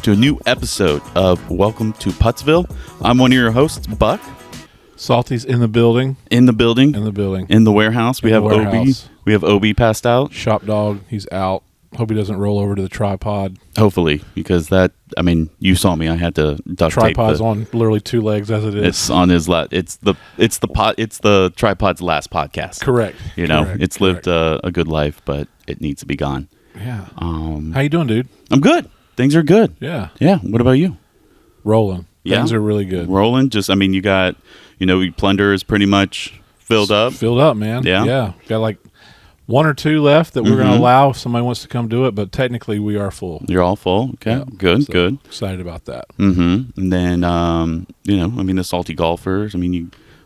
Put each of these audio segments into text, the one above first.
to a new episode of Welcome to Puttsville. I'm one of your hosts, Buck. Salty's in the building. In the building. In the warehouse. We have Obi. We have Obi passed out. Shop dog, he's out. Hope he doesn't roll over to the tripod. Hopefully, because you saw me. I had to duct tape. Tripod's on literally two legs as it is. It's on his it's the tripod's last podcast. Correct. It's lived a good life, but it needs to be gone. Yeah. How you doing, dude? I'm good. Things are good. Yeah. Yeah. What about you? Rolling. Yeah. Things are really good. Rolling. You got, Plunder is pretty much filled up. Filled up, man. Yeah. Yeah. Got like one or two left that we're going to allow if somebody wants to come do it, but technically we are full. You're all full. Okay. Yeah. Good. Excited about that. Mm-hmm. And then, the salty golfers. A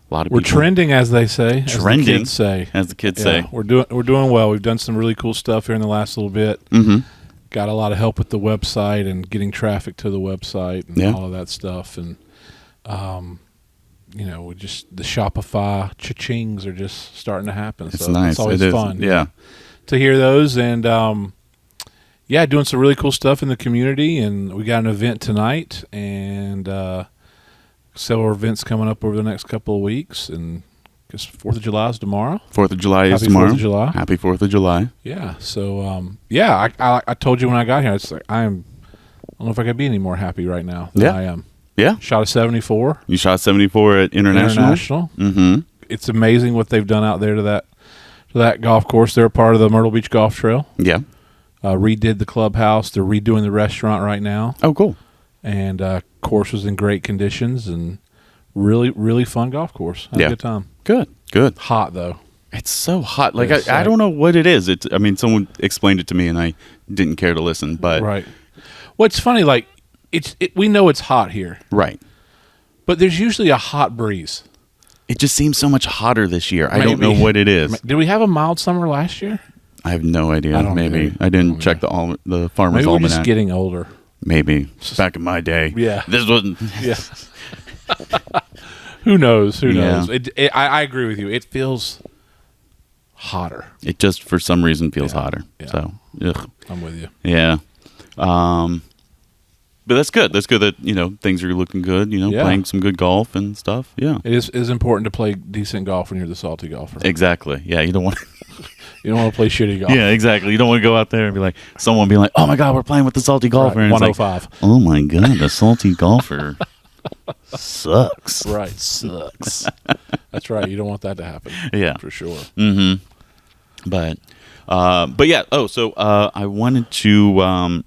lot of we're people. Trending, as they say. Trending, as the kids say. We're doing well. We've done some really cool stuff here in the last little bit. Mm-hmm. Got a lot of help with the website and getting traffic to the website and all of that stuff. And, we just, the Shopify cha-chings are just starting to happen. It's so nice. It's always fun. Yeah. To hear those. And, doing some really cool stuff in the community. And we got an event tonight and several events coming up over the next couple of weeks. And I guess 4th of July is tomorrow. 4th of July is tomorrow. Happy 4th of July. Happy 4th of July. Yeah. So, I told you when I got here, it's like I don't know if I could be any more happy right now than I am. Yeah. Shot a 74. You shot 74 at International? Mm-hmm. It's amazing what they've done out there to that golf course. They're a part of the Myrtle Beach Golf Trail. Yeah. Redid the clubhouse. They're redoing the restaurant right now. Oh, cool. And course was in great conditions and really, really fun golf course. Had a good time. Good. Hot, though. It's so hot. I don't know what it is. Someone explained it to me, and I didn't care to listen. But right. Well, it's funny. We know it's hot here. Right. But there's usually a hot breeze. It just seems so much hotter this year. I don't know what it is. Did we have a mild summer last year? I have no idea. I don't Maybe. know. I didn't check the Farmer's Maybe we're Almanac. just getting older. Maybe. Back in my day. Yeah. This wasn't. Yeah. Who knows? Yeah. I agree with you. It feels hotter. It just, for some reason, feels hotter. Yeah. So, ugh. I'm with you. Yeah. But that's good. That's good that, things are looking good, playing some good golf and stuff. Yeah. It is important to play decent golf when you're the salty golfer. Exactly. Yeah. You don't want You don't want to play shitty golf. Yeah, exactly. You don't want to go out there and be like, someone be like, oh my God, we're playing with the salty golfer. Right. And 105. It's like, oh my God, the salty golfer sucks. Right. Sucks. That's right. You don't want that to happen. Yeah. For sure. Mm-hmm. But yeah. Oh, so I wanted to,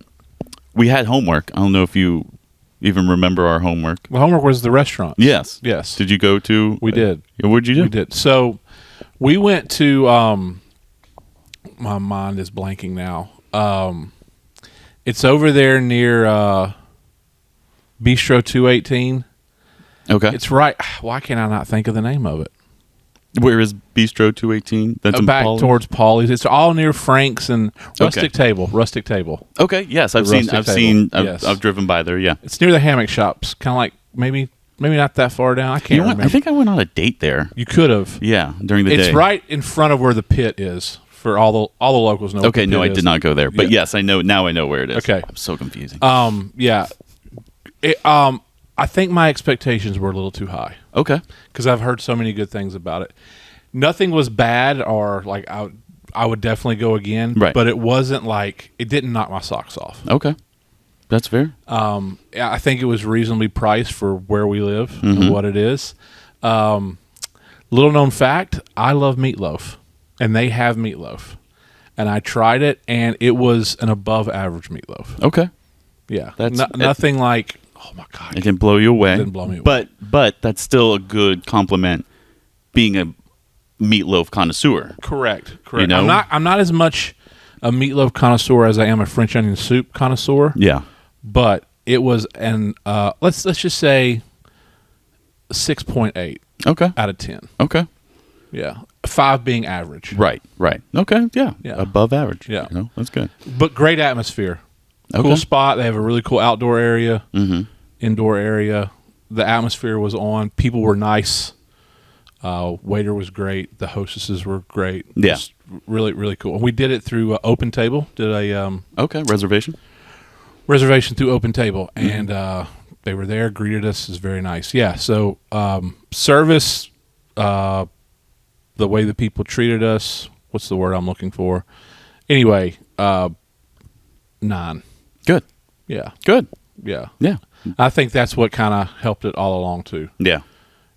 we had homework. I don't know if you even remember our homework. The homework was the restaurant. Yes. Yes. Did you go to? We did. What'd you do? We did. So we went to, my mind is blanking now. It's over there near Bistro 218. Okay. It's right. Why can't I not think of the name of it? Where is Bistro 218? That's in back Pauley? Towards Pauley's. It's all near Frank's and Rustic Table. Okay. Yes, I've driven by there. Yeah. It's near the hammock shops. Kind of like maybe not that far down. I can't remember. I think I went on a date there. You could have. Yeah, during the day. It's right in front of where the pit is. For all the locals know. Okay, no, I did not go there, but yes, I know now. I know where it is. Okay, I'm so confusing. Yeah, I think my expectations were a little too high. Okay, because I've heard so many good things about it. Nothing was bad, or like I would definitely go again. Right, but it wasn't like it didn't knock my socks off. Okay, that's fair. I think it was reasonably priced for where we live and what it is. Little known fact: I love meatloaf. And they have meatloaf. And I tried it, and it was an above-average meatloaf. Okay. Yeah. Nothing like, oh, my God. It didn't blow you away. It didn't blow me away. But that's still a good compliment being a meatloaf connoisseur. Correct. I'm not as much a meatloaf connoisseur as I am a French onion soup connoisseur. Yeah. But it was let's just say 6.8 out of 10. Okay. Yeah. 5 being average. Right. Okay, yeah. Above average. Yeah. That's good. But great atmosphere. Okay. Cool spot. They have a really cool outdoor area, indoor area. The atmosphere was on. People were nice. Waiter was great. The hostesses were great. Yeah. Just really, really cool. And we did it through Open Table. Did a reservation. reservation through Open Table, and they were there, greeted us. It was very nice. Yeah. So service, the way the people treated us. What's the word I'm looking for? Anyway, 9. Good. Yeah. Good. Yeah. Yeah. I think that's what kind of helped it all along too. Yeah.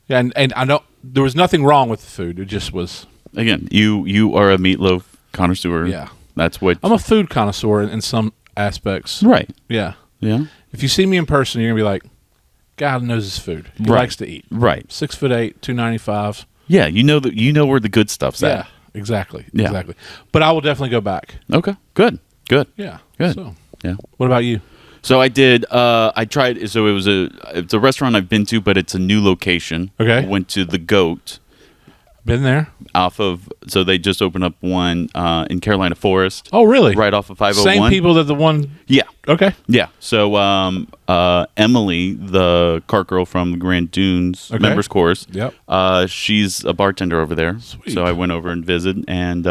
Yeah, and I know there was nothing wrong with the food. It just was. Again, you are a meatloaf connoisseur. Yeah. That's what I'm a food connoisseur in some aspects. Right. Yeah. Yeah. If you see me in person, you're gonna be like, God knows his food. He Right. likes to eat. Right. 6'8", 295. Yeah, you know where the good stuff's Yeah. at. Exactly. Yeah. Exactly. But I will definitely go back. Okay. Good. Good. Yeah. Good. So, Yeah. what about you? So I did. I tried. So it's a restaurant I've been to, but it's a new location. Okay. I went to the Goat Been there? off of. So they just opened up one in Carolina Forest, Oh, really? right off of 501. Same people that the one. Yeah. Okay. Yeah. So Emily, the cart girl from the Grand Dunes Okay. members course, Yep. she's a bartender over there. Sweet. So I went over and visited, and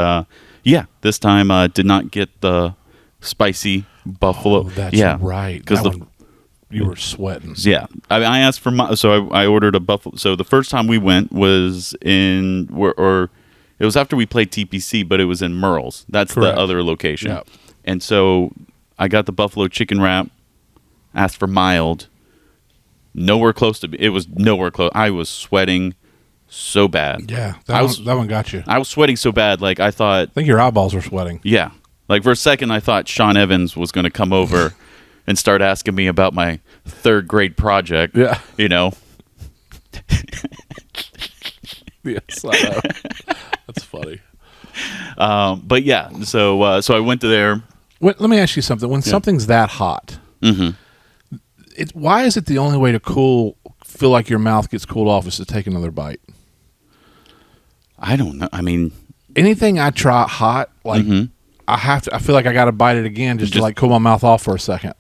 yeah, this time did not get the spicy buffalo. Oh, that's yeah, right. because That one, you were sweating. yeah, I mean, I asked for I ordered a buffalo. So the first time we went was or it was after we played TPC, but it was in Merle's. That's Correct. the other location. Yep. And so I got the buffalo chicken wrap, asked for mild. Nowhere close to it was nowhere close. I was sweating so bad. Yeah. that That one got you. I was sweating so bad, like I thought, I think your eyeballs were sweating. yeah. Like for a second, I thought Sean Evans was going to come over and start asking me about my 3rd grade project. Yeah. You know. Yes, I know. That's funny. But yeah, so I went to there. Let me ask you something. When something's that hot, why is it the only way to feel like your mouth gets cooled off is to take another bite? I don't know. I mean, Anything I try hot, like I feel like I got to bite it again just to like cool my mouth off for a second.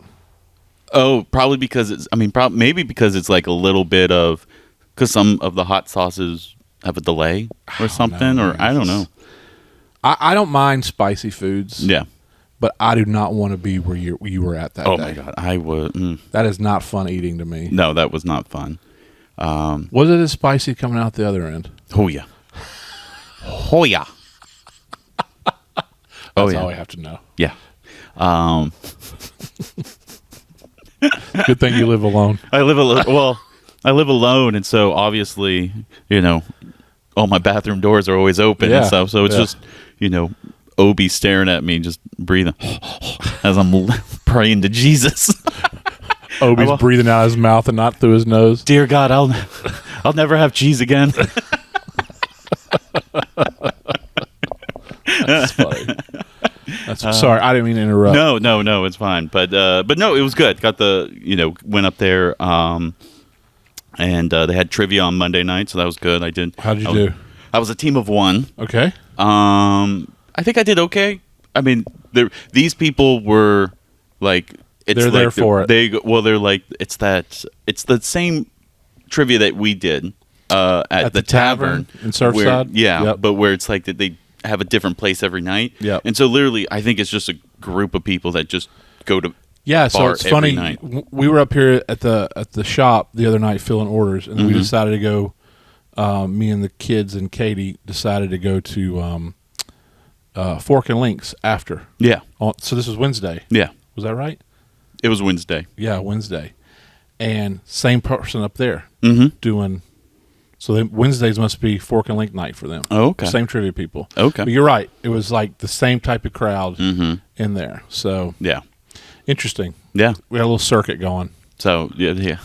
oh, probably because it's. I mean, maybe because it's like a little bit of because some of the hot sauces have a delay or something, or I don't know. I don't mind spicy foods. Yeah. But I do not want to be where you were at that day. Oh my god, I would. That is not fun eating to me. No, that was not fun. Was it as spicy coming out the other end? Oh yeah. Oh yeah. That's yeah. all I have to know. Yeah. Good thing you live alone. I live alone, and so obviously, all my bathroom doors are always open and stuff. So it's just, Obi staring at me, just breathing as I'm praying to Jesus. Obi's breathing out his mouth and not through his nose. Dear God, I'll never have cheese again. That's funny. Sorry, I didn't mean to interrupt. No, it's fine. But no, it was good. Got went up there, and they had trivia on Monday night, so that was good. How'd you do? I was a team of 1. Okay. I think I did okay. I mean, these people were like, they're there for it. They're like, it's the same trivia that we did at the tavern in Surfside. Yeah, but where it's like that they have a different place every night. Yeah, and so literally, I think it's just a group of people that just go to so it's funny. Night. We were up here at the shop the other night filling orders, and we decided to go. Me and the kids and Katie decided to go to Fork and Links after. Yeah. So this was Wednesday. Yeah. Was that right? It was Wednesday. Yeah, Wednesday. And same person up there doing. So Wednesdays must be Fork and Link night for them. Oh, okay. Same trivia people. Okay. But you're right. It was like the same type of crowd in there. So yeah, interesting. Yeah, we had a little circuit going. So yeah.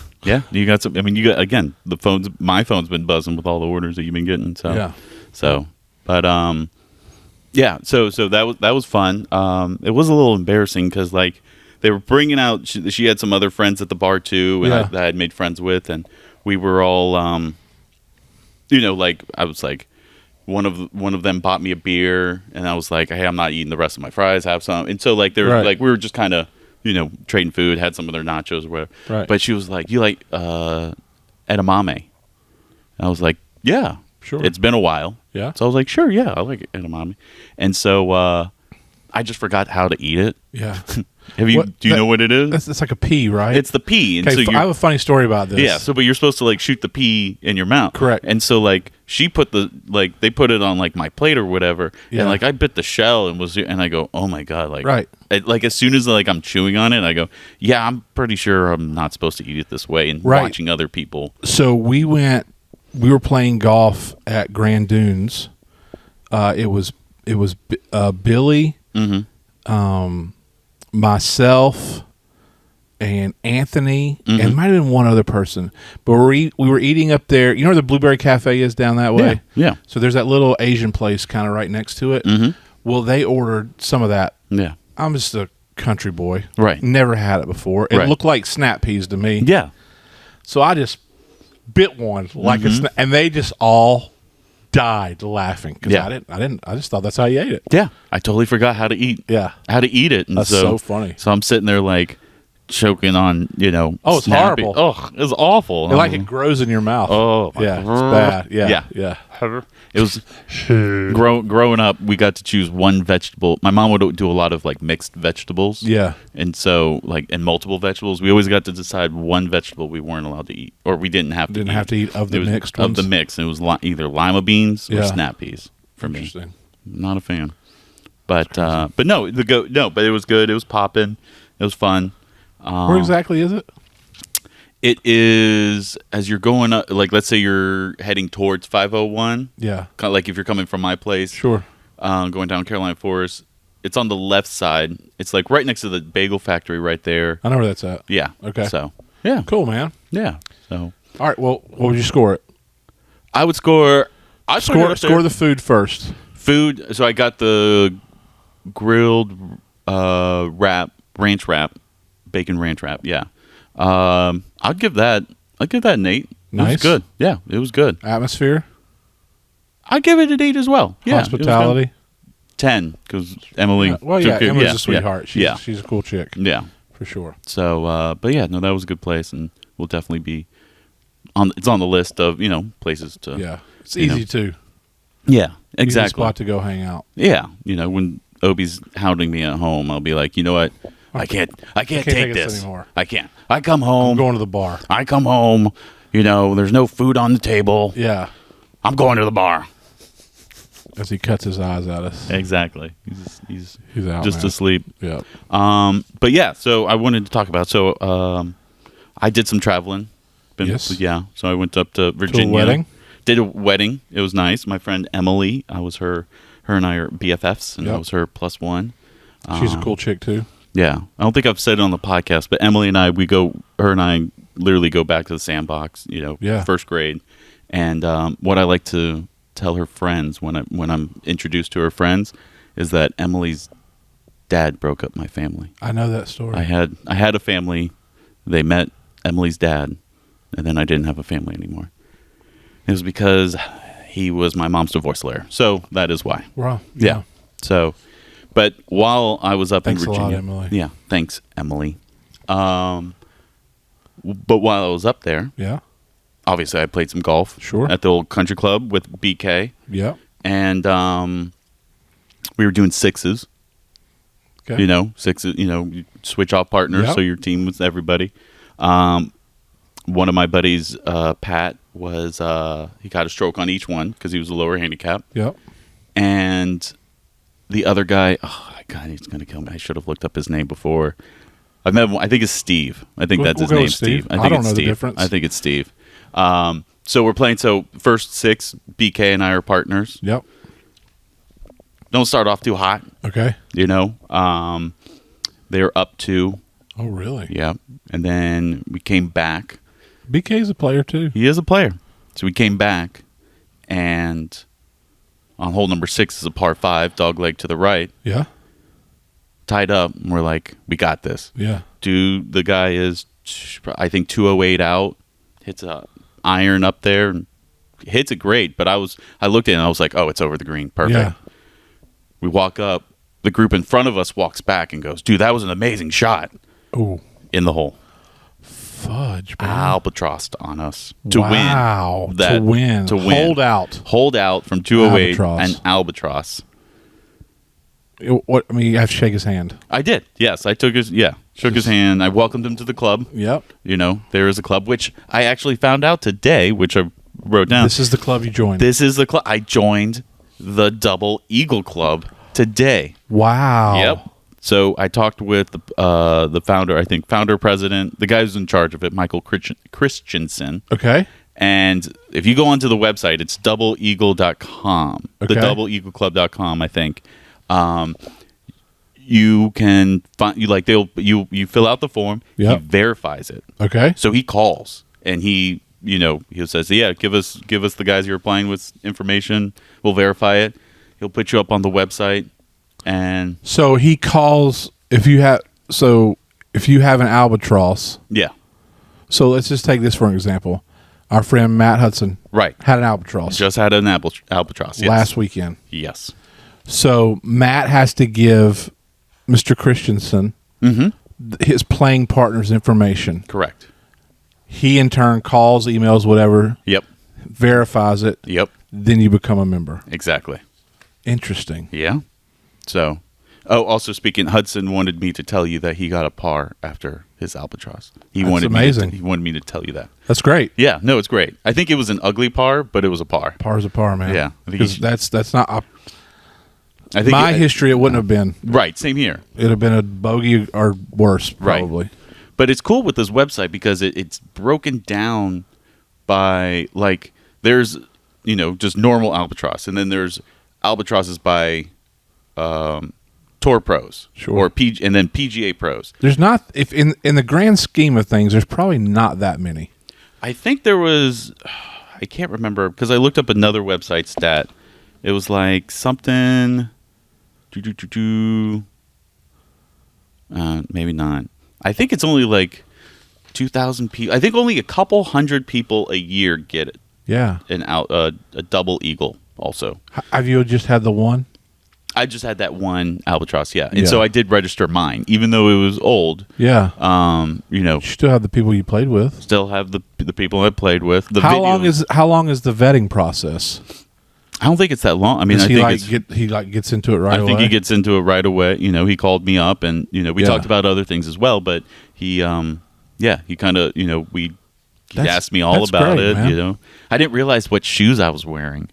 You got some. I mean, you got again. My phone's been buzzing with all the orders that you've been getting. So yeah. So, but yeah. So that was fun. It was a little embarrassing because like they were bringing out. She had some other friends at the bar too, and that I had made friends with, and we were all like I was like one of them bought me a beer, and I was like, hey, I'm not eating the rest of my fries. Have some. And so like they're like we were just kind of. Trading food, had some of their nachos or whatever. Right. But she was like, you like edamame? And I was like, yeah. Sure. It's been a while. Yeah. So I was like, sure, yeah, I like edamame. And so I just forgot how to eat it. Yeah. Do you know what it is? It's like a pea, right? It's the pea. And Okay, so I have a funny story about this. Yeah, so but you're supposed to like shoot the pea in your mouth. Correct. And so like they put it on like my plate or whatever. Yeah. And like I bit the shell and I go, "Oh my god," like Right. like as soon as like I'm chewing on it, I go, "Yeah, I'm pretty sure I'm not supposed to eat it this way." And Right. watching other people. So we were playing golf at Grand Dunes. It was Billy, myself, and Anthony, and might have been one other person. But we were eating up there. You know where the Blueberry Cafe is down that way? Yeah. So there's that little Asian place kind of right next to it. Well, they ordered some of that. Yeah. I'm just a country boy. Right. Never had it before. It looked like snap peas to me. Yeah. So I just bit one like a snap, and they just all died laughing because I just thought that's how you ate it. Yeah. I totally forgot how to eat. Yeah. How to eat it. And That's so funny. So I'm sitting there like choking on, it's snappy. horrible. Oh, it was awful. Like it grows in your mouth. Oh, yeah, it's bad. Yeah. It was growing up. We got to choose one vegetable. My mom would do a lot of like mixed vegetables. Yeah, and so and multiple vegetables. We always got to decide one vegetable we weren't allowed to eat, or we didn't have to eat of the mixed ones. Of the mix, and it was either lima beans or snap peas for me. Interesting. Not a fan, but no, but it was good. It was popping. It was fun. Where exactly is it? It is as you're going up, like let's say you're heading towards 501. Yeah. Kind of like if you're coming from my place. Sure. Going down Carolina Forest. It's on the left side. It's like right next to the bagel factory right there. I know where that's at. Yeah. Okay. So, yeah. Cool, man. Yeah. So. All right. Well, what would you score it? I would score. Score the food first. Food. So I got the grilled ranch wrap, bacon ranch wrap. Yeah. I'd give that an 8. Nice. It was good. Yeah, it was good. Atmosphere? I'd give it an 8 as well. Yeah. Hospitality? 10, because Emily. Emily's a sweetheart. She's a cool chick. Yeah. For sure. So, but yeah, no, that was a good place, and we'll definitely be it's on the list of, places to. Yeah. It's easy too. Yeah, exactly. Easy spot to go hang out. Yeah. When Obi's hounding me at home, I'll be like, you know what? I can't take this anymore. I can't. I come home. I'm going to the bar. I come home. There's no food on the table. Yeah. I'm going to the bar. As he cuts his eyes at us. Exactly. He's out, just man. asleep. Yeah. But yeah, so I wanted to talk about. So I did some traveling. Yes. Yeah. So I went up to Virginia. To a wedding? Did a wedding. It was nice. My friend Emily. I was her and I are BFFs, and I was her +1. She's a cool chick too. Yeah. I don't think I've said it on the podcast, but Emily and I, her and I literally go back to the sandbox, first grade. And what I like to tell her friends when I'm introduced to her friends is that Emily's dad broke up my family. I know that story. I had a family. They met Emily's dad, and then I didn't have a family anymore. It was because he was my mom's divorce lawyer. So that is why. Wow. Yeah. So, but while I was up in Virginia, a lot, Emily. Yeah, thanks, Emily. But while I was up there, yeah, obviously I played some golf. Sure. At the old country club with BK. Yeah. And we were doing sixes. Okay. Sixes. You switch off partners, so your team was everybody. One of my buddies, Pat, was he got a stroke on each one because he was a lower handicap. Yep. And the other guy, God, he's gonna kill me. I should have looked up his name before. I've met him. I think it's Steve. I think that's his name, Steve. I don't know the difference. I think it's Steve. So we're playing. So first 6, BK and I are partners. Yep. Don't start off too hot. Okay. They're up 2. Oh, really? Yeah. And then we came back. BK's a player too. He is a player. So we came back, and on hole number 6 is a par 5, dog leg to the right. Yeah. Tied up, and we're like, we got this. Yeah. The guy is, I think, 208 out. Hits a iron up there, and hits it great. But I looked at it, and I was like, oh, it's over the green. Perfect. Yeah. We walk up. The group in front of us walks back and goes, dude, that was an amazing shot. Ooh. In the hole. Fudge, bro. Albatrossed on us to win. Wow. To win. Hold out from 208 and albatross. What I mean, you have to shake his hand. I did. Yes, I took shook his hand. I welcomed him to the club. Yep. There is a club, which I actually found out today, which I wrote down. This is the club you joined. This is the club. I joined the Double Eagle Club today. Wow. Yep. So I talked with the founder, I think founder president, the guy who's in charge of it, Michael Christensen. Okay. And if you go onto the website, it's doubleeagle.com. Okay. The doubleeagleclub.com, I think. You can find you fill out the form. Yep. He verifies it. Okay. So he calls and he says, yeah, give us the guys you're applying with information. We'll verify it. He'll put you up on the website. And so he calls if you have an albatross. Yeah. So let's just take this for an example. Our friend Matt Hudson, right, had an albatross. Just had an albatross. Yes. Last weekend. Yes. So Matt has to give Mr. Christensen his playing partner's information. Correct. He in turn calls, emails, whatever. Yep. Verifies it. Yep. Then you become a member. Exactly. Interesting. Yeah. So, also speaking, Hudson wanted me to tell you that he got a par after his albatross. That's amazing. He wanted me to tell you that. That's great. Yeah. No, it's great. I think it was an ugly par, but it was a par. Par's a par, man. Yeah. Because that's not. I think my history, it wouldn't have been. Right. Same here. It'd have been a bogey or worse, probably. Right. But it's cool with this website because it's broken down by there's just normal albatross, and then there's albatrosses by tour pros, sure, or and then PGA pros. There's not, if in the grand scheme of things, there's probably not that many. I think there was, I can't remember because I looked up another website stat. It was like something, maybe not. I think it's only like 2,000 people. I think only a couple hundred people a year get it. Yeah, a double eagle also. Have you just had the one? I just had that one albatross, yeah. And so I did register mine, even though it was old. Yeah. You still have the people you played with. Still have the people I played with. How long is the vetting process? I don't think it's that long. I mean, I think he gets into it right away. I think he gets into it right away. He called me up and we talked about other things as well, but he he kind of, he asked me all about great, it, man. I didn't realize what shoes I was wearing.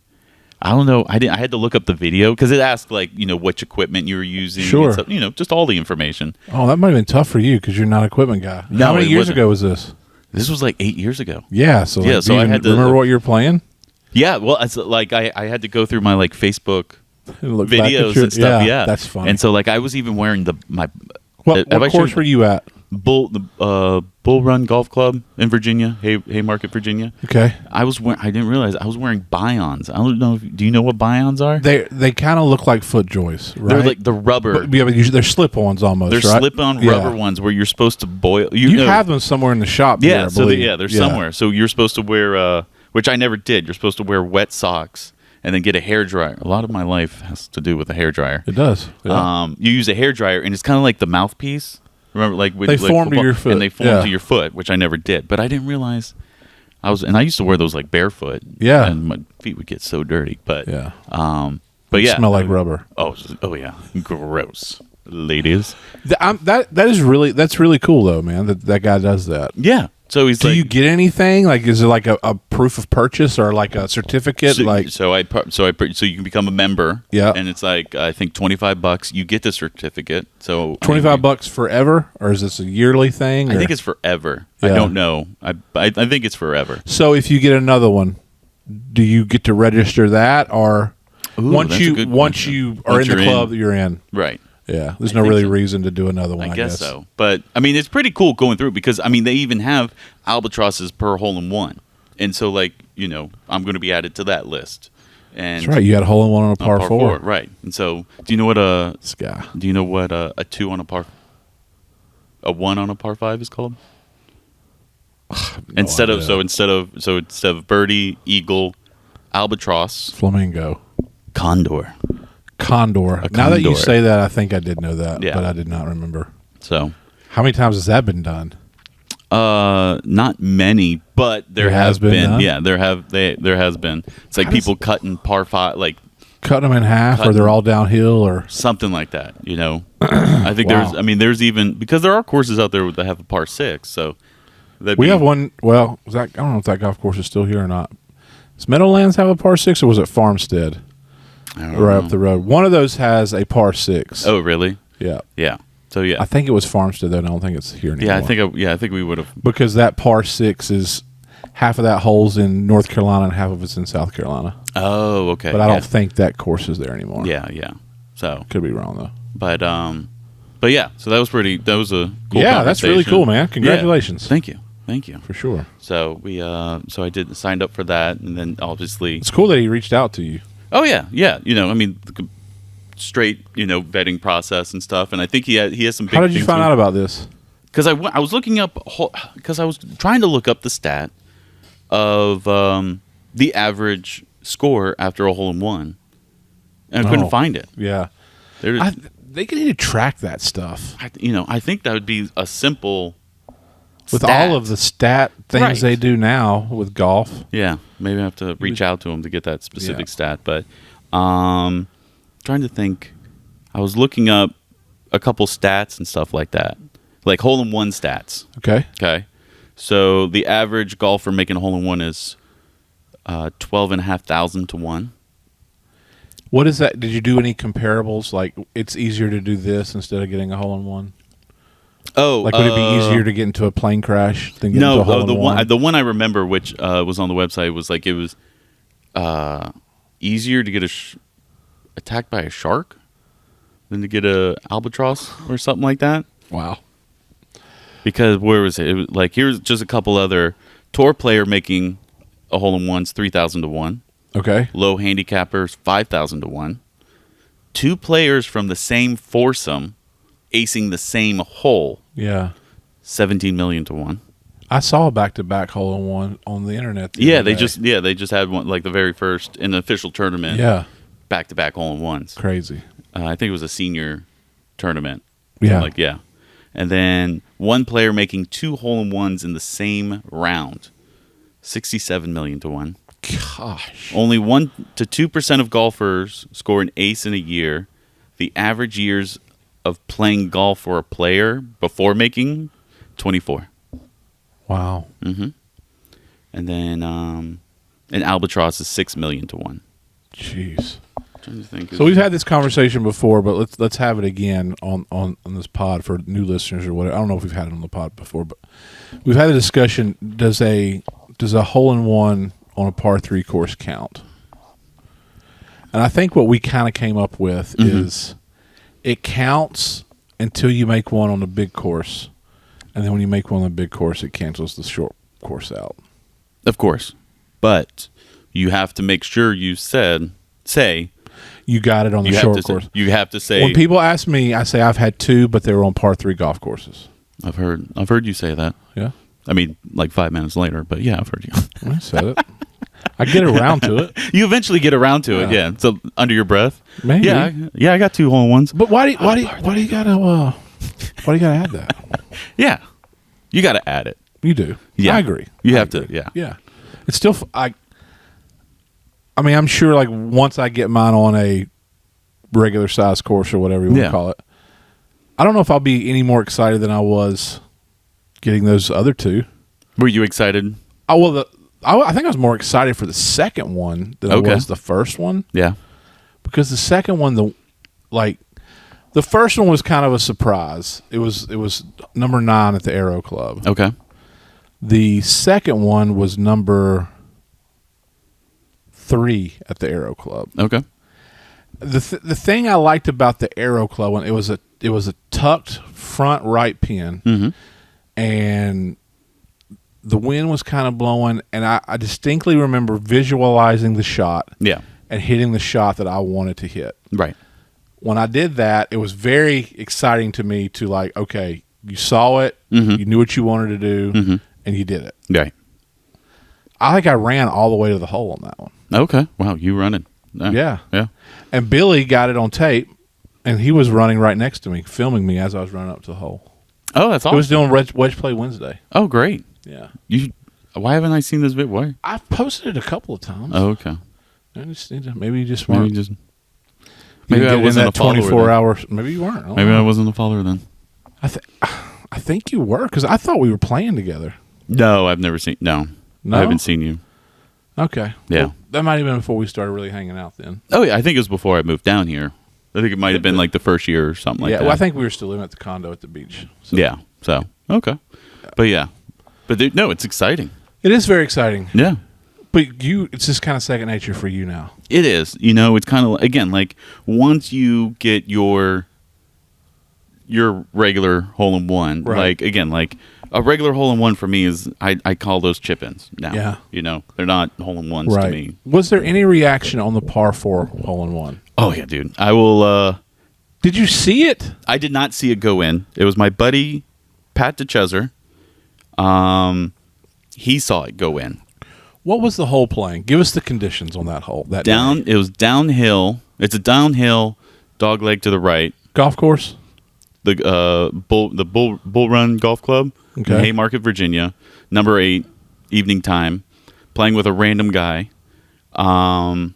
I don't know. I had to look up the video because it asked which equipment you were using. Sure. And stuff, just all the information. Oh, that might have been tough for you because you're not an equipment guy. No, how many years ago was this? This was 8 years ago. Yeah. So so I had to remember what you were playing. Yeah. Well, it's I had to go through my Facebook Look videos and stuff. Yeah, that's fun. And so I was even wearing my. What course were you at? Bull Run Golf Club in Virginia, Haymarket, Virginia. Okay. I didn't realize I was wearing Bions. I don't know. Do you know what Bions are? They kind of look like FootJoys, right? They're like the rubber. They're slip-ons almost. They're right? slip-on rubber ones where you're supposed to boil. You have them somewhere in the shop. Yeah. Here, they're somewhere. So you're supposed to wear, which I never did. You're supposed to wear wet socks and then get a hairdryer. A lot of my life has to do with a hairdryer. It does. Yeah. You use a hairdryer and it's kind of like the mouthpiece. Remember, they form to your foot, and they form to your foot, which I never did. But I didn't realize and I used to wear those barefoot. Yeah, and my feet would get so dirty. But yeah, but yeah, smell like rubber. Oh yeah, gross, ladies. That's really cool though, man. That guy does that. Yeah. So he's. Do you get anything? Is it a proof of purchase or a certificate? So you can become a member. Yeah. And it's I think $25. You get the certificate. So $25 forever, or is this a yearly thing? I think it's forever. Yeah. I don't know. I think it's forever. So if you get another one, do you get to register that, or once you are in the club that you're in? Right. Yeah, there's no reason to do another one. I guess so, but I mean, it's pretty cool going through because they even have albatrosses per hole-in-one, and so I'm going to be added to that list. And that's right. You had a hole-in-one on a par four, right? And so, do you know what a 2 on a par, a 1 on a par 5 is called? Instead of birdie, eagle, albatross, flamingo, condor. Now that you say that, I think I did know that, but I did not remember. So, how many times has that been done? Not many, but there has been. Done? Yeah, there has been. It's people cutting par 5, cutting them in half, or they're all downhill, or something like that. I think Wow. there's even, because there are courses out there that have a par 6. So we have one. Well, I don't know if that golf course is still here or not. Does Meadowlands have a par 6, or was it Farmstead? Right up the road. One of those has a par 6. Oh, really? Yeah. Yeah. So yeah, I think it was Farmstead though. And I don't think it's here anymore. Yeah, I think we would have, because that par 6 is half of that hole's in North Carolina and half of it's in South Carolina. Oh, okay. But I don't think that course is there anymore. Yeah. So Could be wrong though. but yeah. So that was a cool. Yeah, that's really cool, man. Congratulations. Yeah. Thank you. For sure. So I signed up for that, and then obviously It's cool that he reached out to you. Oh yeah. I mean, straight vetting process and stuff, and I think he has some big. How did you find out about this? Because I was looking up, because I was trying to look up the stat of the average score after a hole-in-one, and I couldn't find it. Yeah. They could need to track that stuff. I think that would be a simple with stat. all of the stat things they do now with golf. Yeah, maybe I have to reach out to him to get that specific stat. But trying to think, I was looking up a couple stats and stuff like that, like hole-in-one stats. Okay. So the average golfer making a hole-in-one is 12,500 to 1. What is that? Did you do any comparables? Like, it's easier to do this instead of getting a hole-in-one? Oh, like, would it be easier to get into a plane crash than get into a hole-in-one? the one I remember, which was on the website, was like it was easier to get attacked by a shark than to get a albatross or something like that. Wow. Because where was it? It was like, here's just a couple other tour player making a hole-in-one's 3,000 to 1. Okay. Low handicappers 5,000 to 1. 2 players from the same foursome acing the same hole. Yeah. 17 million to 1. I saw a back-to-back hole-in-one on the internet. They just had one, like the very first in the official tournament. Yeah. Back-to-back hole-in-ones. Crazy. I think it was a senior tournament. Yeah. And then one player making 2 hole-in-ones in the same round. 67 million to 1. Gosh. Only 1 to 2% of golfers score an ace in a year. The average years of playing golf for a player before making 24. Wow. Mm-hmm. And then an albatross is 6 million to 1. Jeez. Trying to think. So we've had this conversation before, but let's have it again on this pod for new listeners or whatever. I don't know if we've had it on the pod before, but we've had a discussion. Does a hole-in-one on a par 3 course count? And I think what we kind of came up with is it counts until you make one on the big course, and then when you make one on the big course, it cancels the short course out. Of course, but you have to make sure you say you got it on the short course. You have to say. When people ask me, I say I've had 2, but they were on par 3 golf courses. I've heard you say that. Yeah. I mean, like 5 minutes later, but yeah, I've heard you. I said it. I get around to it. You eventually get around to it, yeah. So under your breath, maybe. Yeah, I got 2 hole-in-ones. But why do you gotta add that? Yeah, you got to add it. You do. Yeah, I agree. You have to. Yeah, yeah. It's still. I mean, I'm sure. Like once I get mine on a regular size course or whatever you want to call it, I don't know if I'll be any more excited than I was getting those other 2. Were you excited? Oh well, I think I was more excited for the second one than I was the first one. Yeah, because the second one, the first one was kind of a surprise. It was number 9 at the Aero Club. Okay. The second one was number 3 at the Aero Club. Okay. The thing I liked about the Aero Club one, it was a tucked front right pin, and the wind was kind of blowing, and I distinctly remember visualizing the shot, and hitting the shot that I wanted to hit. Right. When I did that, it was very exciting to me to okay, you saw it, you knew what you wanted to do, and you did it. Right. I think I ran all the way to the hole on that one. Okay. Wow, you running. Yeah. Yeah. And Billy got it on tape, and he was running right next to me, filming me as I was running up to the hole. Oh, that's awesome. It was doing Wedge Play Wednesday. Oh, great. Yeah. Why haven't I seen this video? Why? I've posted it a couple of times. Oh, okay. I just need to maybe Maybe I wasn't a follower 24 hours. Maybe you weren't. Maybe I wasn't a follower then. I think you were, because I thought we were playing together. No, I've never seen. No, I haven't seen you. Okay. Yeah. Well, that might have been before we started really hanging out then. Oh yeah, I think it was before I moved down here. I think it might have been like the first year or something like that. Yeah, well, I think we were still living at the condo at the beach. So. Yeah. So okay, but no, it's exciting. It is very exciting. Yeah. But it's just kind of second nature for you now. It is. It's kind of, again, like once you get your regular hole-in-one, right. like, again, like a regular hole-in-one for me is, I call those chip-ins now. Yeah. They're not hole-in-ones right. to me. Was there any reaction on the par 4 hole-in-one? Oh, yeah, dude. I will... Did you see it? I did not see it go in. It was my buddy, Pat DeChesser. He saw it go in. What was the hole playing? Give us the conditions on that hole. It was downhill. It's a downhill, dog leg to the right. Golf course? The Bull Run Golf Club in Haymarket, Virginia. Number 8, evening time. Playing with a random guy. Brand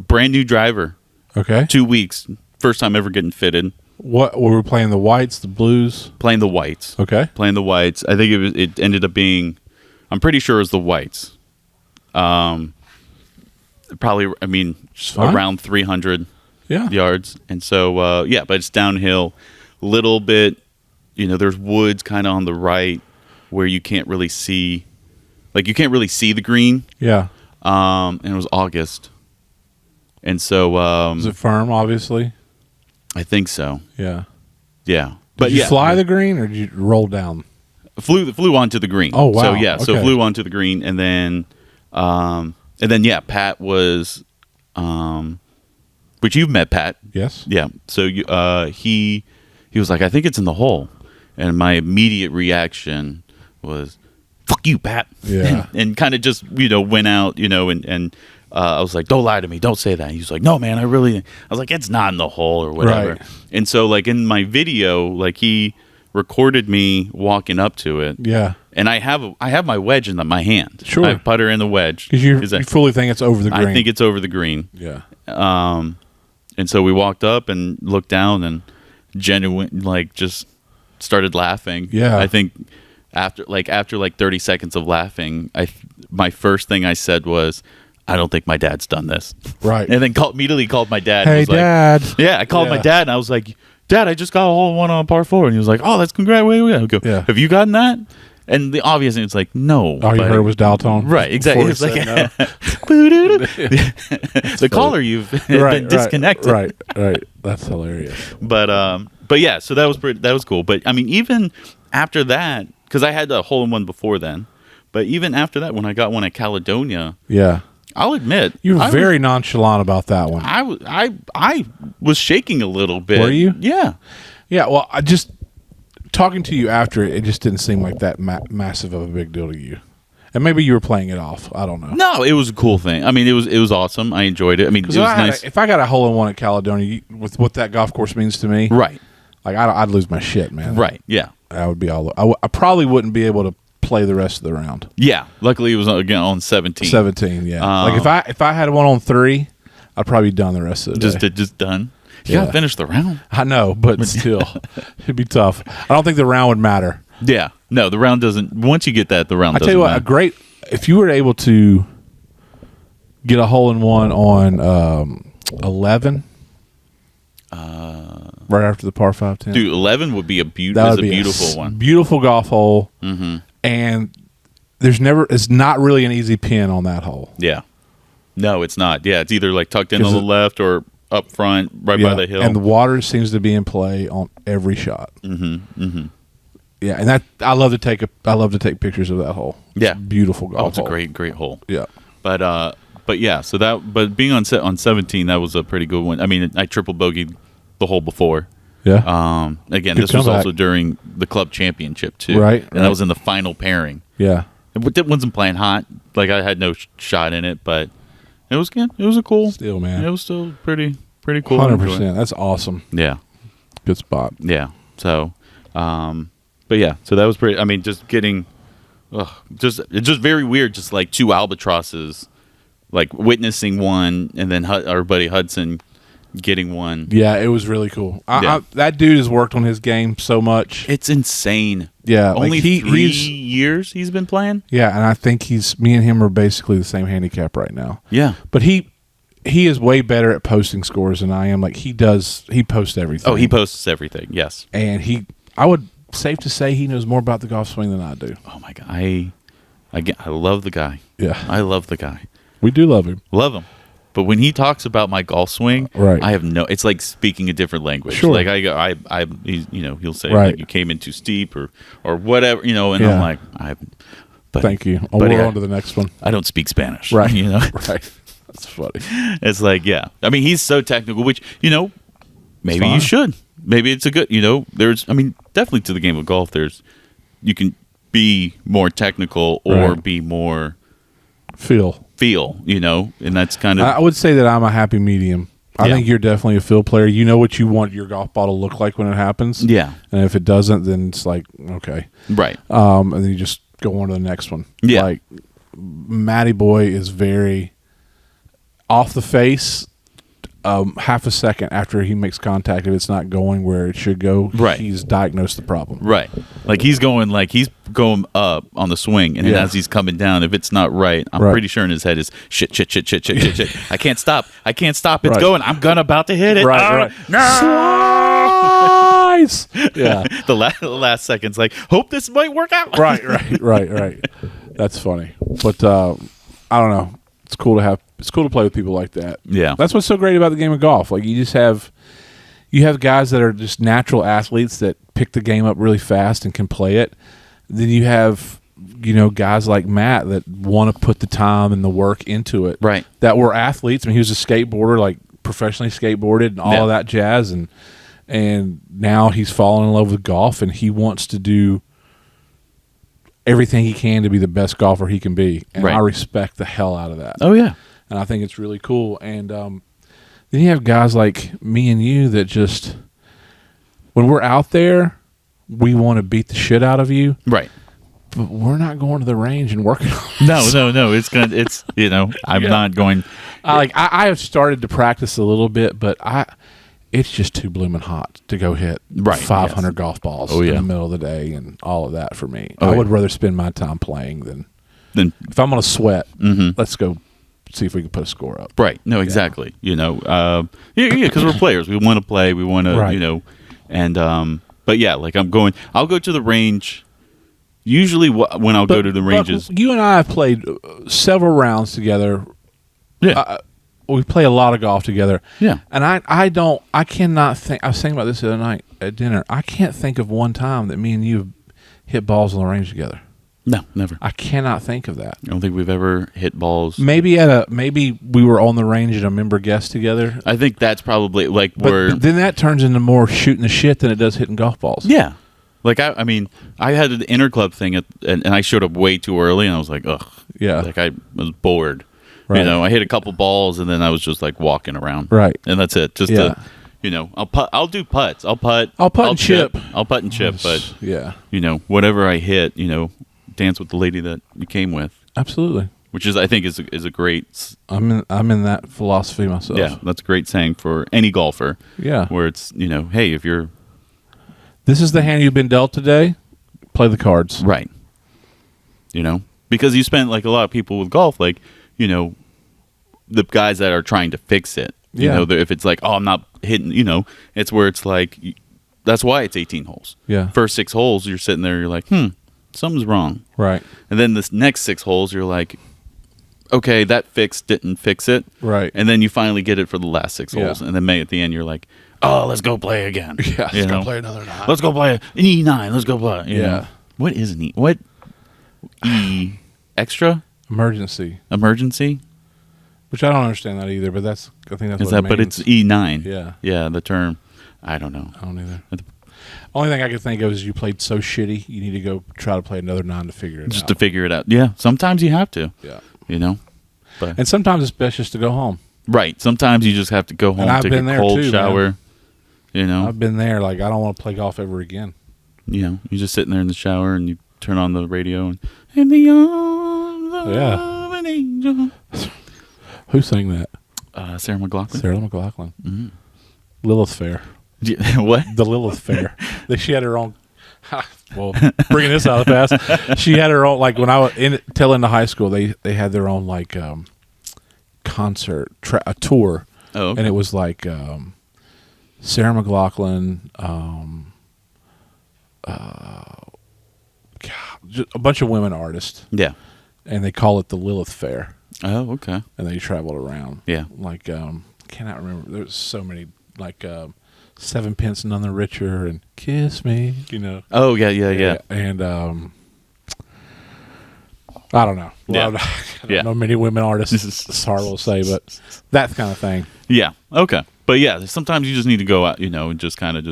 new driver. Okay. 2 weeks. First time ever getting fitted. What were we playing? The whites, the blues? Playing the whites. Okay. Playing the whites. I think it ended up being... I'm pretty sure it was the whites. Probably, around 300 yards. And so, but it's downhill. Little bit, there's woods kind of on the right where you can't really see. Like, you can't really see the green. Yeah. And it was August. And so... was it firm, obviously? I think so. Yeah. Yeah. Did you fly the green or did you roll down? Flew onto the green. Oh, wow. So flew onto the green, and then Pat was, which you've met Pat. Yes. Yeah. So he was like, I think it's in the hole, and my immediate reaction was, "Fuck you, Pat." Yeah. and kind of just went out, and I was like, "Don't lie to me, don't say that." He was like, "No, man, I was like, it's not in the hole or whatever." Right. And so, like, in my video, like, he recorded me walking up to it. Yeah. And I have my wedge in my hand. Sure. I have putter in the wedge. Because you fully think it's over the green. I think it's over the green. Yeah. And so we walked up and looked down and genuine, like, just started laughing. Yeah. I think after 30 seconds of laughing, my first thing I said was, I don't think my dad's done this. Right. And then immediately called my dad. Hey, and was Dad. Like, yeah, I called my dad and I was like, Dad, I just got a hole-in-one on par 4. And he was like, oh, that's congrats. I go, yeah. Have you gotten that? And the obvious answer is like, no. All you heard was dial tone. Right, exactly. It's like, no. The caller, you've been disconnected. Right. That's hilarious. But yeah, so that was cool. But I mean, even after that, because I had a hole-in-one before then, but even after that, when I got one at Caledonia, yeah, I'll admit you were very nonchalant about that one. I was shaking a little bit. Were you? Yeah. Yeah. Well, I just talking to you after it just didn't seem like that massive of a big deal to you. And maybe you were playing it off. I don't know. No, it was a cool thing. I mean, it was awesome. I enjoyed it. I mean, it was nice. If I got a hole-in-one at Caledonia, with what that golf course means to me, right? Like I'd lose my shit, man. Right? Yeah. I would be all. I probably wouldn't be able to play the rest of the round. Yeah. Luckily, it was again on 17. 17. Yeah. Like if I had one on 3, I'd probably be done the rest of the day. Just done. You gotta finish the round. I know, but still, it'd be tough. I don't think the round would matter. Yeah. No, the round doesn't. Once you get that, the round doesn't matter. I tell you what, if you were able to get a hole-in-one on 11, right after the par 5 10. Dude, 11 would be a beautiful one. Beautiful golf hole. Mm-hmm. And it's not really an easy pin on that hole. Yeah. No, it's not. Yeah, it's either like tucked in on the left or up front, right by the hill. And the water seems to be in play on every shot. Mm-hmm. Mm-hmm. Yeah, and I love to take pictures of that hole. Yeah, it's a beautiful golf hole. It's a great hole. Yeah, but yeah, but being on 17, that was a pretty good one. I mean, I triple bogeyed the hole before. Yeah. Again, Good this comeback. was also during the club championship too, right? And that was in the final pairing. Yeah, it wasn't playing hot. Like I had no shot in it, but it was good. It was a cool. Still, man, it was still pretty cool. 100%. That's awesome. Yeah, good spot. Yeah. So, but yeah, so that was pretty. I mean, just getting, it's just very weird. Just like 2 albatrosses, like witnessing one, and then our buddy Hudson getting one. Yeah, it was really cool. Yeah. That dude has worked on his game so much. It's insane. Yeah, only 3 years he's been playing. Yeah, and I think me and him are basically the same handicap right now. Yeah, but he is way better at posting scores than I am. Like he posts everything. Oh, he posts everything. Yes, and I would safe to say he knows more about the golf swing than I do. Oh my god, I love the guy. Yeah, I love the guy. We do love him. Love him. But when he talks about my golf swing, right. I have it's like speaking a different language. Sure. Like he'll say like you came in too steep or whatever, and I'm like, thank you. I'll move on to the next one. I don't speak Spanish. Right. Right. That's funny. It's like, yeah. I mean, he's so technical, which, maybe you should. Maybe it's a good, definitely to the game of golf, you can be more technical or be more feel, and that's kind of. I would say that I'm a happy medium. I think you're definitely a feel player. You know what you want your golf ball to look like when it happens. Yeah. And if it doesn't, then it's like, okay. Right. And then you just go on to the next one. Yeah. Like, Matty Boy is very off the face. Half a second after he makes contact, if it's not going where it should go, he's diagnosed the problem. Right. Like he's going up on the swing, and then as he's coming down, if it's not right, I'm pretty sure in his head is shit. I can't stop. It's going. I'm about to hit it. Right. No. Slice. Yeah. The last second's like, hope this might work out. Right. That's funny, but I don't know. It's cool to play with people like that. Yeah. That's what's so great about the game of golf. Like you have guys that are just natural athletes that pick the game up really fast and can play it. Then you have, guys like Matt that want to put the time and the work into it. Right. That were athletes. I mean, he was a skateboarder, like professionally skateboarded and all of that jazz. And now he's fallen in love with golf and he wants to do everything he can to be the best golfer he can be. And I respect the hell out of that. Oh, yeah. And I think it's really cool. And then you have guys like me and you that just, when we're out there, we want to beat the shit out of you. Right. But we're not going to the range and working on it. No. I'm not going. I have started to practice a little bit, but it's just too blooming hot to go hit 500 golf balls in the middle of the day and all of that for me. I would rather spend my time playing than if I'm going to sweat, let's go see if we can put a score up. Right. No, exactly. Because we're players. We want to play. We want to, but yeah, like I'll go to the range. Usually when I'll go to the ranges. You and I have played several rounds together. Yeah. We play a lot of golf together. Yeah. And I cannot think, I was thinking about this the other night at dinner. I can't think of one time that me and you have hit balls on the range together. No, never. I cannot think of that. I don't think we've ever hit balls. Maybe we were on the range at a member guest together. I think that's probably but then that turns into more shooting the shit than it does hitting golf balls. Yeah. Like, I had an interclub thing, and I showed up way too early, and I was like, ugh. Yeah. Like, I was bored. Right. I hit a couple balls, and then I was just, like, walking around. Right. And that's it. Just to, I'll do putts. I'll putt and chip. I'll putt and chip, but, whatever I hit, dance with the lady that you came with. Absolutely. Which is, I think, is a great... I'm in that philosophy myself. Yeah, that's a great saying for any golfer. Yeah. Where it's, hey, if you're... This is the hand you've been dealt today. Play the cards. Right. Because you spend, like a lot of people with golf, like, the guys that are trying to fix it. If it's like, oh, I'm not hitting, it's where it's like, that's why it's 18 holes. Yeah. First 6 holes, you're sitting there, you're like, something's wrong. Right. And then this next 6 holes, you're like, okay, that fix didn't fix it. Right. And then you finally get it for the last 6 holes. And then at the end, you're like, oh, let's go play again. Yeah, let's go play another 9. Let's go play an E9. Let's go play. You know? What is an E? What? E extra? Emergency. Which I don't understand that either, but I think that's what it means. But it's E9. Yeah. Yeah, the term. I don't know. I don't either. Only thing I could think of is you played so shitty, you need to go try to play another 9 to figure it out. Just to figure it out. Yeah. Sometimes you have to. Yeah. But and sometimes it's best just to go home. Right. Sometimes you just have to go home, take a cold shower. Man. I've been there. Like, I don't want to play golf ever again. You're just sitting there in the shower and you turn on the radio and in the arms of an angel. Who sang that? Sarah McLachlan. Sarah McLachlan. Mm-hmm. Lilith Fair. What? The Lilith Fair. She had her own. Well, bringing this out of the past, she had her own. Like when I was till into high school, they had their own like concert a tour. Oh, okay. And it was like Sarah McLachlan, just a bunch of women artists. Yeah. And they call it the Lilith Fair. Oh, okay. And they traveled around. Yeah. Like, cannot remember. There's so many, like, Sevenpence None the Richer and Kiss Me, you know. Oh, yeah. And, I don't know. Well, I don't know many women artists. It's horrible to say, but that kind of thing. Yeah. Okay. But yeah, sometimes you just need to go out, and just kind of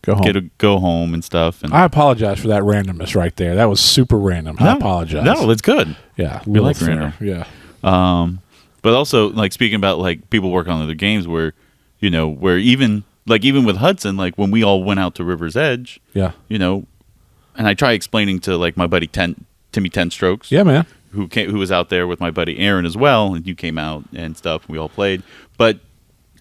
go home. Go home and stuff. And I apologize for that randomness right there. That was super random. I apologize. No, it's good. Yeah, we like random. Yeah. But also, like, speaking about like people working on other games, where where even with Hudson, like when we all went out to River's Edge, yeah, and I try explaining to like my buddy Timmy 10 Strokes, yeah, man, who was out there with my buddy Aaron as well, and you came out and stuff. We all played, but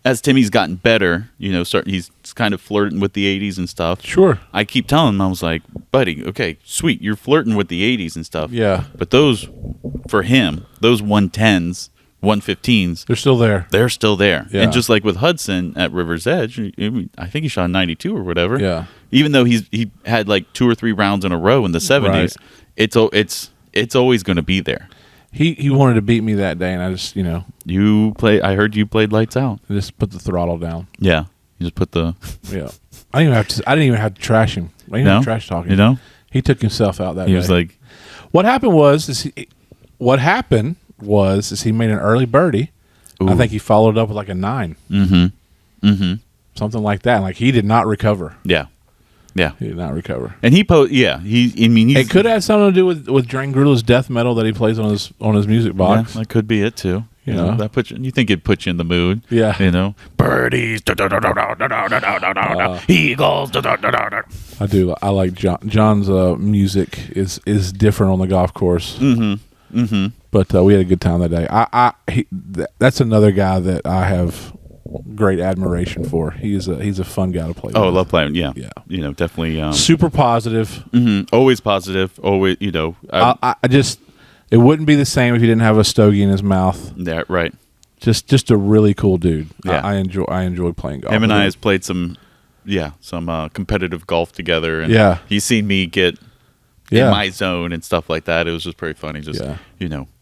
as Timmy's gotten better, he's kind of flirting with the 80s and stuff. Sure. I keep telling him, I was like, buddy, okay, sweet, you're flirting with the 80s and stuff. Yeah. But for him, those 110s, 115s, they're still there. They're still there. Yeah. And just like with Hudson at River's Edge, I think he shot a 92 or whatever. Yeah. Even though he had like 2 or 3 rounds in a row in the 70s, right. It's always going to be there. He wanted to beat me that day, and I just I heard you played lights out. I just put the throttle down. Yeah, you just put the I didn't even have to trash him. I didn't even trash talk him. He took himself out that day. He was like, what happened was he made an early birdie. Ooh. I think he followed up with like a 9. Something like that. Like he did not recover. Yeah. Yeah, he did not recover, and it could have something to do with Drain Grula's death metal that he plays on his music box. Yeah, that could be it too. That puts you think it puts you in the mood. Yeah, birdies, eagles. I do. I like John's music is different on the golf course. But we had a good time that day. That's another guy that I have great admiration for. He's a fun guy to play with. I love playing. Yeah. Definitely super positive. Always positive. Always, I just it wouldn't be the same if he didn't have a stogie in his mouth. Yeah, right. Just a really cool dude. Yeah. I enjoy playing golf. Him and I has played some competitive golf together, and he's seen me get in my zone and stuff like that. It was just pretty funny. Just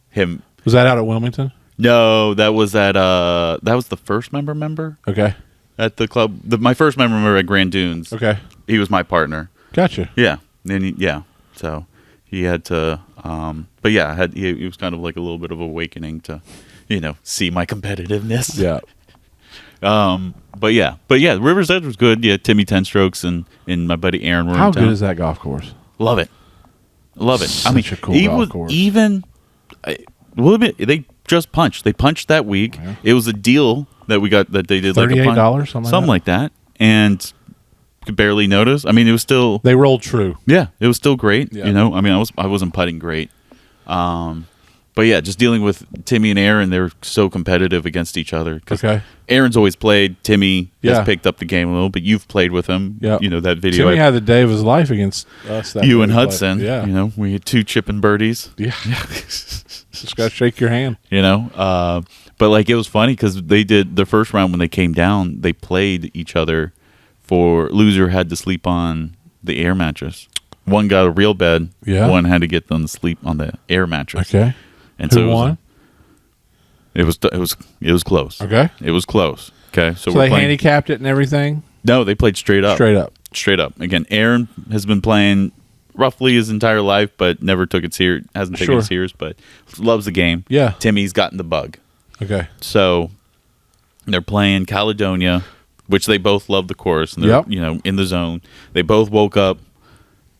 him. Was that out at Wilmington? No, that was the first member. Okay. At the club, my first member at Grand Dunes. Okay. He was my partner. Gotcha. Yeah. And so he had to but yeah, he was kind of like a little bit of awakening to, see my competitiveness. Yeah. But yeah, River's Edge was good. Yeah, Timmy 10 Strokes and my buddy Aaron were in How town. good is that golf course? Love it. Such a cool golf course. They just punched. They punched that week. Yeah. It was a deal that we got that they did like $38, something like that, and could barely notice. I mean, it was still they rolled true. Yeah, it was still great. Yeah. I mean, I wasn't putting great, but yeah, just dealing with Timmy and Aaron, they're so competitive against each other. Okay, Aaron's always played. Timmy has picked up the game a little, but you've played with him. Yeah, that video. Timmy had the day of his life against us. You and Hudson. Yeah, we had 2 chipping birdies. Yeah. Just gotta shake your hand, but like it was funny because they did the first round when they came down. They played each other for loser had to sleep on the air mattress. One got a real bed. Yeah. One had to get them to sleep on the air mattress. Okay. And who won? It was close. Okay. It was close. Okay. So they handicapped it and everything. No, they played straight up. Straight up. Again, Aaron has been playing roughly his entire life, but never took it serious. Hasn't taken it serious, but loves the game. Yeah. Timmy's gotten the bug. Okay. So they're playing Caledonia, which they both love the course, and they're in the zone. They both woke up.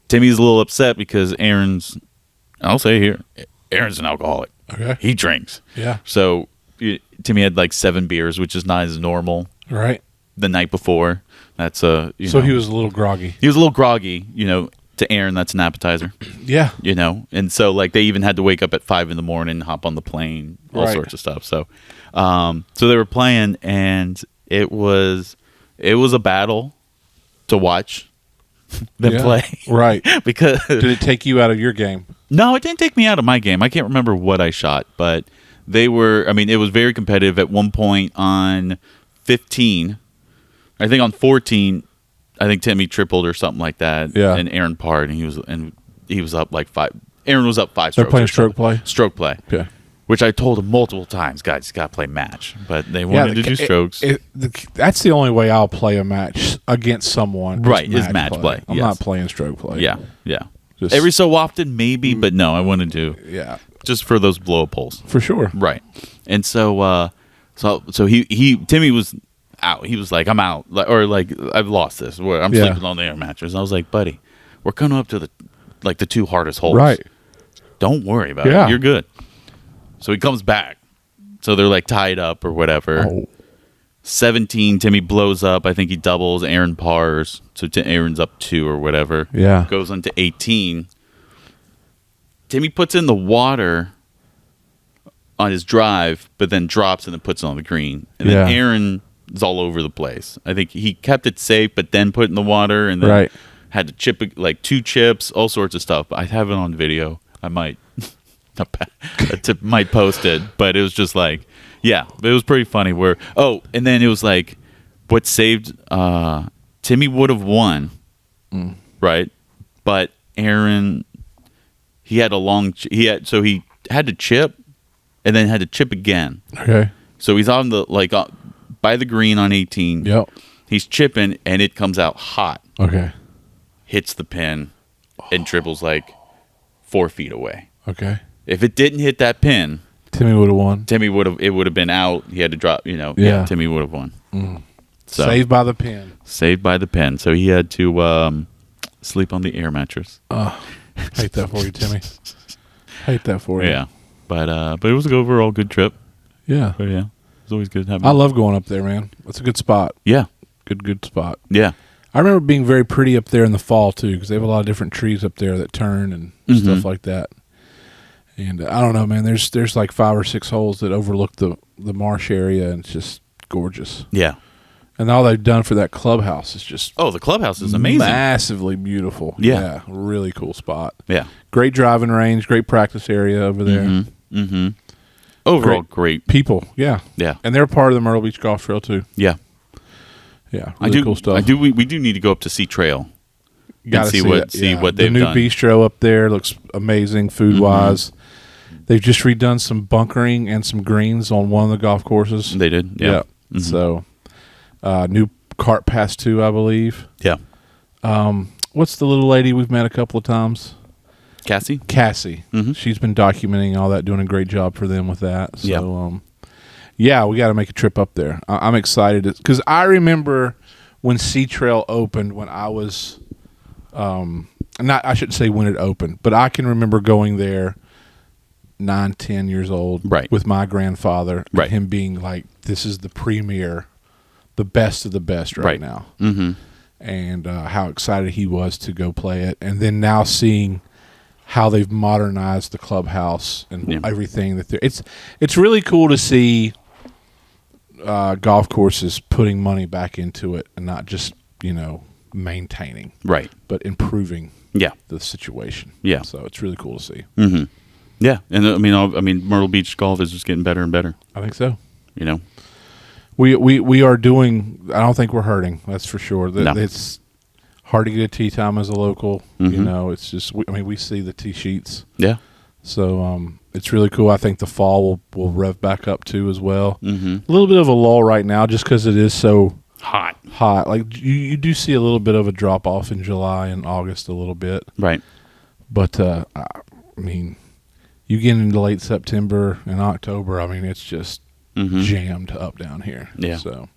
Timmy's a little upset because Aaron's an alcoholic. Okay. He drinks. Yeah. So Timmy had like 7 beers, which is not as normal. Right. The night before. That's so he was a little groggy. He was a little groggy, to Aaron, that's an appetizer. Yeah. And so like they even had to wake up at 5 a.m, hop on the plane, all sorts of stuff. So so they were playing, and it was it was a battle to watch them play. Right. Because did it take you out of your game? No, it didn't take me out of my game. I can't remember what I shot, but they were. I mean, it was very competitive. At one point on 15, I think on 14, I think Timmy tripled or something like that. Yeah. And Aaron parred, and he was up like 5. Aaron was up 5 strokes. They're playing stroke play. Stroke play. Okay. Which I told them multiple times, guys, you got to play match. But they wanted to do strokes. That's the only way I'll play a match against someone. Right, is match play. I'm not playing stroke play. Yeah. Every so often, maybe, but no, I want to do. Yeah. Just for those blow up holes. For sure. Right. And so Timmy was out. He was like, I'm out. I've lost this. I'm sleeping on the air mattress. And I was like, buddy, we're coming up to the 2 hardest holes. Right. Don't worry about it. You're good. So he comes back. So they're like tied up or whatever. Oh. 17, Timmy blows up. I think he doubles. Aaron pars. So Aaron's up 2 or whatever. Yeah. Goes on to 18. Timmy puts in the water on his drive, but then drops and then puts it on the green. And then Aaron is all over the place. I think he kept it safe, but then put in the water and then had to chip like 2 chips, all sorts of stuff. I have it on video. I might might post it, but it was just like, it was pretty funny. And then it was like, what saved Timmy would have won, right? But Aaron, he had he had to chip, and then had to chip again. Okay. So he's on the by the green on 18. Yep. He's chipping, and it comes out hot. Okay. Hits the pin, and dribbles like 4 feet away. Okay. If it didn't hit that pin, Timmy would have won. It would have been out. He had to drop. Timmy would have won. So, saved by the pin. Saved by the pin. So he had to sleep on the air mattress. Hate that for you, Timmy. Hate that for you. Yeah, but it was an overall good trip. Yeah, but it's always good having. I love going up there, man. That's a good spot. Yeah, good spot. Yeah, I remember being very pretty up there in the fall too, because they have a lot of different trees up there that turn and stuff like that. And I don't know, man. There's like 5 or 6 holes that overlook the marsh area, and it's just gorgeous. Yeah. And all they've done for that clubhouse is just the clubhouse is amazing, massively beautiful. Yeah, really cool spot. Yeah, great driving range, great practice area over there. Overall, great people. Yeah, and they're part of the Myrtle Beach Golf Trail too. Yeah, really cool stuff. We do need to go up to Sea Trail. Gotta see what they've done. The new bistro up there looks amazing food wise. They've just redone some bunkering and some greens on one of the golf courses. They did, yeah. So, new cart pass too, I believe. Yeah. What's the little lady we've met a couple of times? Cassie. She's been documenting all that, doing a great job for them with that. So, we got to make a trip up there. I'm excited because I remember when Sea Trail opened when I was, I shouldn't say when it opened, but I can remember going there 9, 10 years old, with my grandfather, and him being like, "This is the premier, the best of the best right now," and how excited he was to go play it, and then now seeing how they've modernized the clubhouse and everything that it's really cool to see golf courses putting money back into it and not just maintaining, but improving the situation. Yeah, so it's really cool to see. Yeah, and I mean, Myrtle Beach golf is just getting better and better. I think so. We are doing. I don't think we're hurting. That's for sure. No. It's hard to get a tee time as a local. It's just. We see the tee sheets. Yeah. So it's really cool. I think the fall will rev back up too as well. A little bit of a lull right now, just because it is so hot. Like you do see a little bit of a drop off in July and August a little bit. Right. But I mean. You get into late September and October, it's just jammed up down here. Yeah. So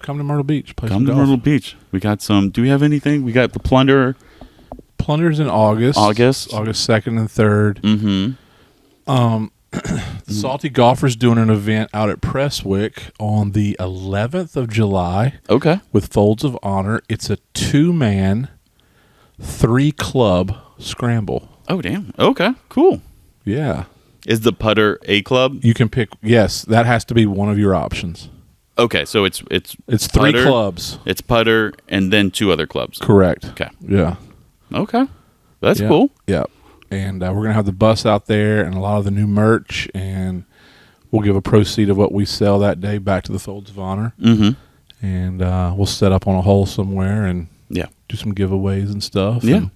come to Myrtle Beach. Play some golf. Myrtle Beach. We got some. Do we have anything? We got the Plunder. Plunder's in August. August 2nd and 3rd. Salty Golfer's doing an event out at Presswick on the 11th of July. Okay. With Folds of Honor. It's a 2-man, 3-club scramble. Oh, damn. Okay. Cool. Yeah. Is the putter a club? You can pick. Yes, that has to be one of your options. Okay, so it's three putter, clubs. It's putter and then 2 other clubs. Correct. Okay. Yeah. Okay. That's cool. Yeah. And we're going to have the bus out there and a lot of the new merch, and we'll give a proceed of what we sell that day back to the Folds of Honor. Mm-hmm. And we'll set up on a hole somewhere and do some giveaways and stuff. Yeah. And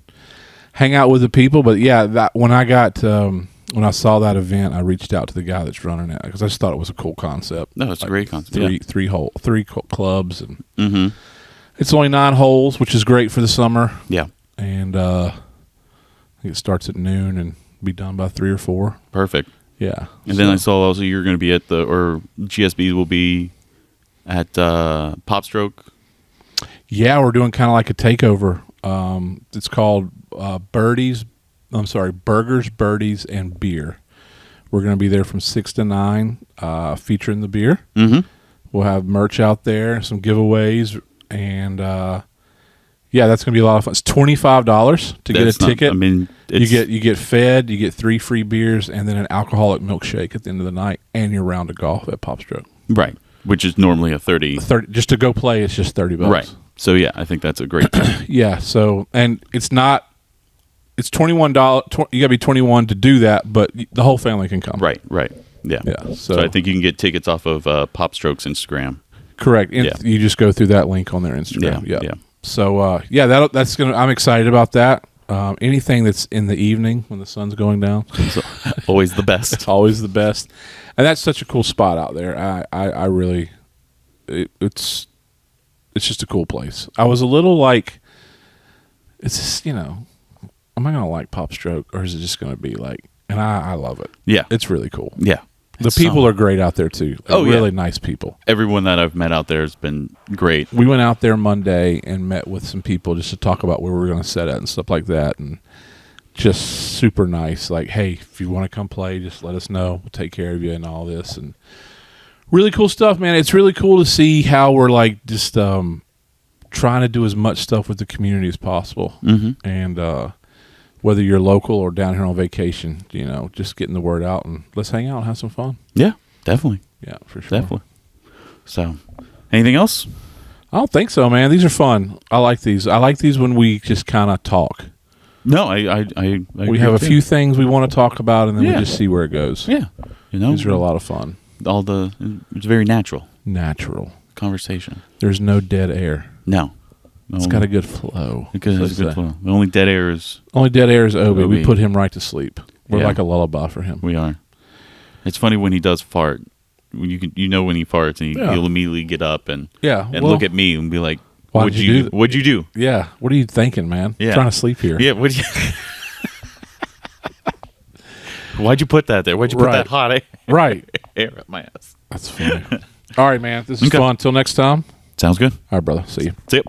hang out with the people. But, that when I saw that event, I reached out to the guy that's running it because I just thought it was a cool concept. No, it's a great concept. Three clubs. And it's only 9 holes, which is great for the summer. Yeah. And I think it starts at noon and be done by 3 or 4. Perfect. Yeah. And then I saw also you're going to be at GSB will be at Popstroke. Yeah, we're doing kind of like a takeover. It's called Burgers, Birdies, and Beer. We're going to be there from 6 to 9, featuring the beer. Mm-hmm. We'll have merch out there, some giveaways, and that's going to be a lot of fun. It's $25 to get a ticket. I mean, you get fed, you get 3 free beers, and then an alcoholic milkshake at the end of the night, and your round of golf at Popstroke. Right, which is normally a 30. Just to go play, it's just $30. Right. So I think that's a great time. Yeah. So, and it's $21. You got to be 21 to do that, but the whole family can come. Right. Yeah. Yeah. So I think you can get tickets off of Popstroke's Instagram. Correct. You just go through that link on their Instagram. Yeah. So that's gonna. I'm excited about that. Anything that's in the evening when the sun's going down, it's always the best. It's always the best, and that's such a cool spot out there. I really, it's just a cool place. I was a little like, it's just, am I gonna like Popstroke or is it just gonna be like? And I love it. Yeah, it's really cool. Yeah. The people are great out there too. Really nice people. Everyone that I've met out there has been great. We went out there Monday and met with some people just to talk about where we're going to set at and stuff like that, and just super nice. Like, hey, if you want to come play, just let us know. We'll take care of you and all this, and really cool stuff, man. It's really cool to see how we're like just trying to do as much stuff with the community as possible, and whether you're local or down here on vacation, just getting the word out and let's hang out and have some fun. Yeah, definitely. Yeah, for sure. Definitely. So, anything else? I don't think so, man. These are fun. I like these. I like these when we just kind of talk. No, I we have a few things we want to talk about, and then we just see where it goes. Yeah. These are a lot of fun. It's very natural. Natural. Conversation. There's no dead air. No. It's got a good flow. It's a good flow. The only dead air is Obi. We put him right to sleep. We're like a lullaby for him. We are. It's funny when he does fart. When when he farts and he'll immediately get up and look at me and be like, "What'd you do?" Yeah. What are you thinking, man? Yeah. I'm trying to sleep here. Yeah. Why'd you put that there? Why'd you put that hot air up my ass? That's funny. All right, man. This is fun. Until next time. Sounds good. All right, brother. See you. See you.